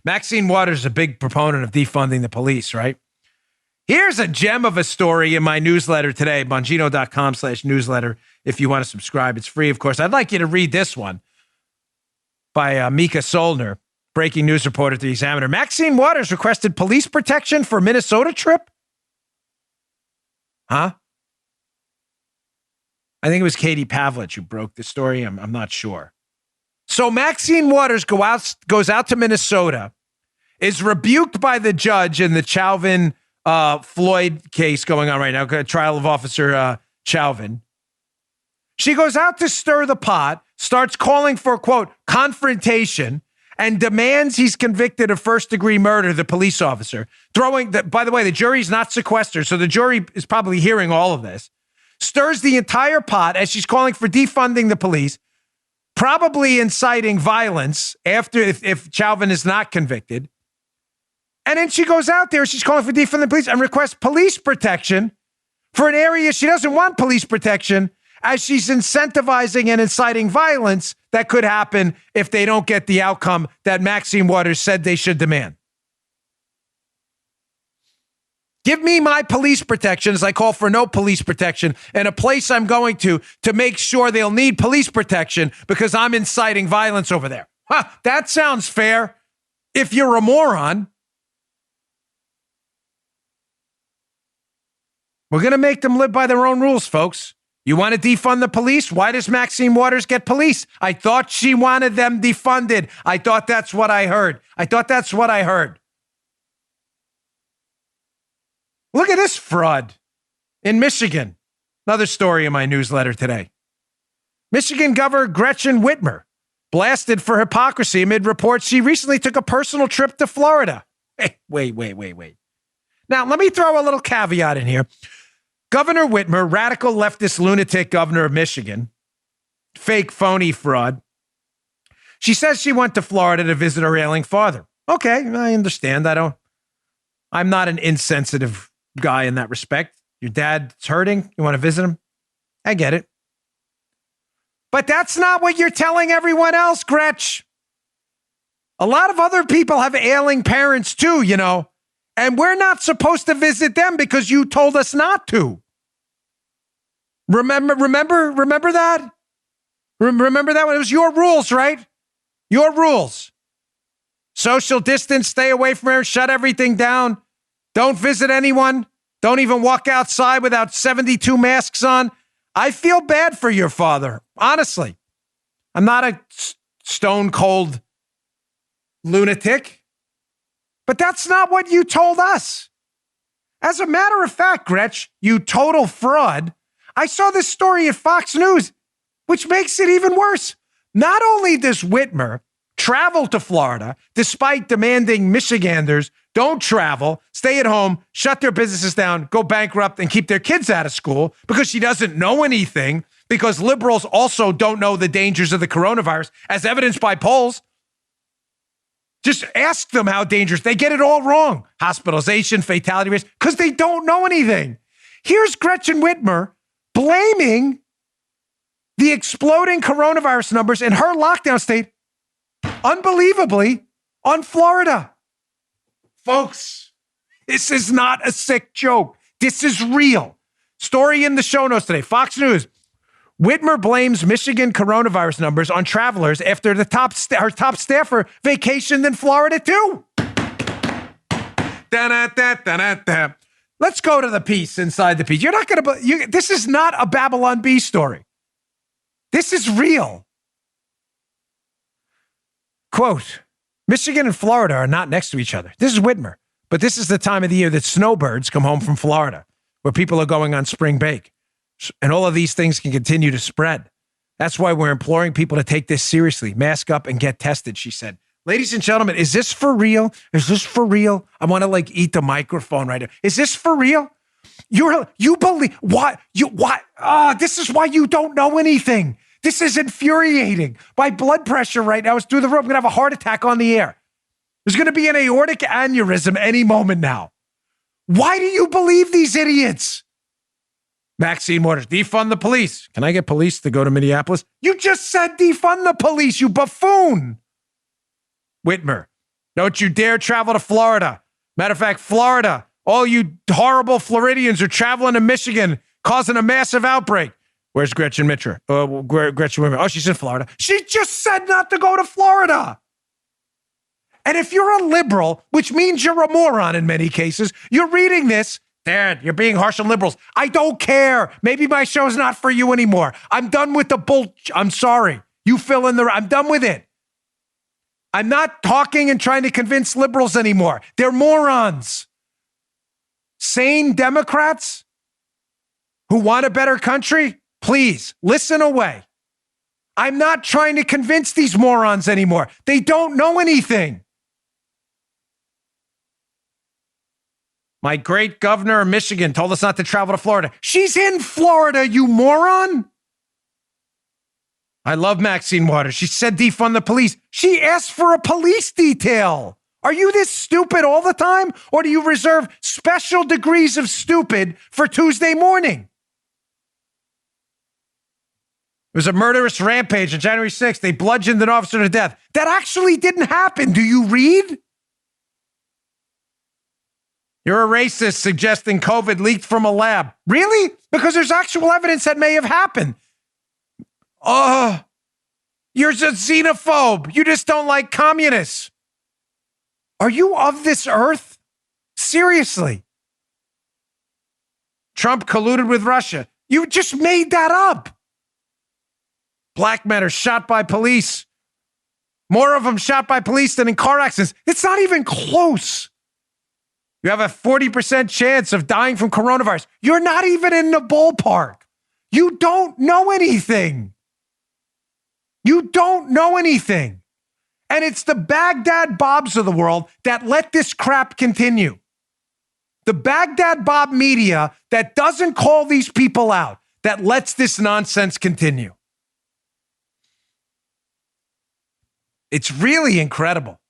Maxine Waters is a big proponent of defunding the police, right? Here's a gem of a story in my newsletter today, bongino.com/newsletter. If you want to subscribe, it's free, of course. I'd like you to read this one by Mika Solner, breaking news reporter to the Examiner. Maxine Waters requested police protection for Minnesota trip? Huh? I think it was Katie Pavlich who broke the story. I'm not sure. So Maxine Waters goes out to Minnesota, is rebuked by the judge in the Chauvin Floyd case going on right now, trial of Officer Chauvin. She goes out to stir the pot, starts calling for, quote, confrontation, and demands he's convicted of first-degree murder, the police officer. By the way, the jury's not sequestered, so the jury is probably hearing all of this. Stirs the entire pot as she's calling for defunding the police, probably inciting violence after if Chauvin is not convicted. And then she goes out there, she's calling for defunding the police and requests police protection for an area she doesn't want police protection, as she's incentivizing and inciting violence that could happen if they don't get the outcome that Maxine Waters said they should demand. Give me my police protection as I call for no police protection in a place I'm going to make sure they'll need police protection because I'm inciting violence over there. That sounds fair if you're a moron. We're going to make them live by their own rules, folks. You want to defund the police? Why does Maxine Waters get police? I thought she wanted them defunded. I thought that's what I heard. Look at this fraud in Michigan. Another story in my newsletter today. Michigan Governor Gretchen Whitmer blasted for hypocrisy amid reports she recently took a personal trip to Florida. Hey, wait. Now, let me throw a little caveat in here. Governor Whitmer, radical leftist lunatic governor of Michigan, fake, phony fraud. She says she went to Florida to visit her ailing father. Okay, I understand. I'm not an insensitive guy in that respect. Your dad's hurting. You want to visit him? I get it. But that's not what you're telling everyone else, Gretch. A lot of other people have ailing parents too, you know, and we're not supposed to visit them because you told us not to. Remember that? Remember that when it was your rules, right? Your rules. Social distance, stay away from her, shut everything down. Don't visit anyone. Don't even walk outside without 72 masks on. I feel bad for your father, honestly. I'm not a stone cold lunatic, but that's not what you told us. As a matter of fact, Gretch, you total fraud. I saw this story at Fox News, which makes it even worse. Not only does Whitmer travel to Florida, despite demanding Michiganders don't travel, stay at home, shut their businesses down, go bankrupt, and keep their kids out of school because she doesn't know anything, because liberals also don't know the dangers of the coronavirus, as evidenced by polls. Just ask them how dangerous. They get it all wrong. Hospitalization, fatality rates, because they don't know anything. Here's Gretchen Whitmer blaming the exploding coronavirus numbers in her lockdown state, unbelievably, on Florida. Folks, this is not a sick joke. This is real. Story in the show notes today. Fox News. Whitmer blames Michigan coronavirus numbers on travelers after her top staffer vacationed in Florida too. Let's go to the piece inside the piece. You're not going to. This is not a Babylon Bee story. This is real. Quote, Michigan and Florida are not next to each other. This is Whitmer. But this is the time of the year that snowbirds come home from Florida, where people are going on spring break. And all of these things can continue to spread. That's why we're imploring people to take this seriously. Mask up and get tested, she said. Ladies and gentlemen, is this for real? Is this for real? I want to eat the microphone right now. Is this for real? You believe what? This is why you don't know anything. This is infuriating. My blood pressure right now is through the roof. I'm going to have a heart attack on the air. There's going to be an aortic aneurysm any moment now. Why do you believe these idiots? Maxine Waters, defund the police. Can I get police to go to Minneapolis? You just said defund the police, you buffoon. Whitmer, Don't you dare travel to Florida. Matter of fact, Florida, all you horrible Floridians are traveling to Michigan, causing a massive outbreak. Where's Gretchen Mitchell? Gretchen Whitmer. Oh, she's in Florida. She just said not to go to Florida. And if you're a liberal, which means you're a moron in many cases, you're reading this, Dad, you're being harsh on liberals. I don't care. Maybe my show's not for you anymore. I'm done with the bull. I'm sorry. You fill in the... I'm done with it. I'm not talking and trying to convince liberals anymore. They're morons. Sane Democrats who want a better country, please listen away. I'm not trying to convince these morons anymore. They don't know anything. My great governor of Michigan told us not to travel to Florida. She's in Florida, you moron. I love Maxine Waters. She said defund the police. She asked for a police detail. Are you this stupid all the time? Or do you reserve special degrees of stupid for Tuesday morning? It was a murderous rampage on January 6th. They bludgeoned an officer to death. That actually didn't happen. Do you read? You're a racist suggesting COVID leaked from a lab. Really? Because there's actual evidence that may have happened. You're a xenophobe. You just don't like communists. Are you of this earth? Seriously. Trump colluded with Russia. You just made that up. Black men are shot by police. More of them shot by police than in car accidents. It's not even close. You have a 40% chance of dying from coronavirus. You're not even in the ballpark. You don't know anything. You don't know anything. And it's the Baghdad Bobs of the world that let this crap continue. The Baghdad Bob media that doesn't call these people out, that lets this nonsense continue. It's really incredible.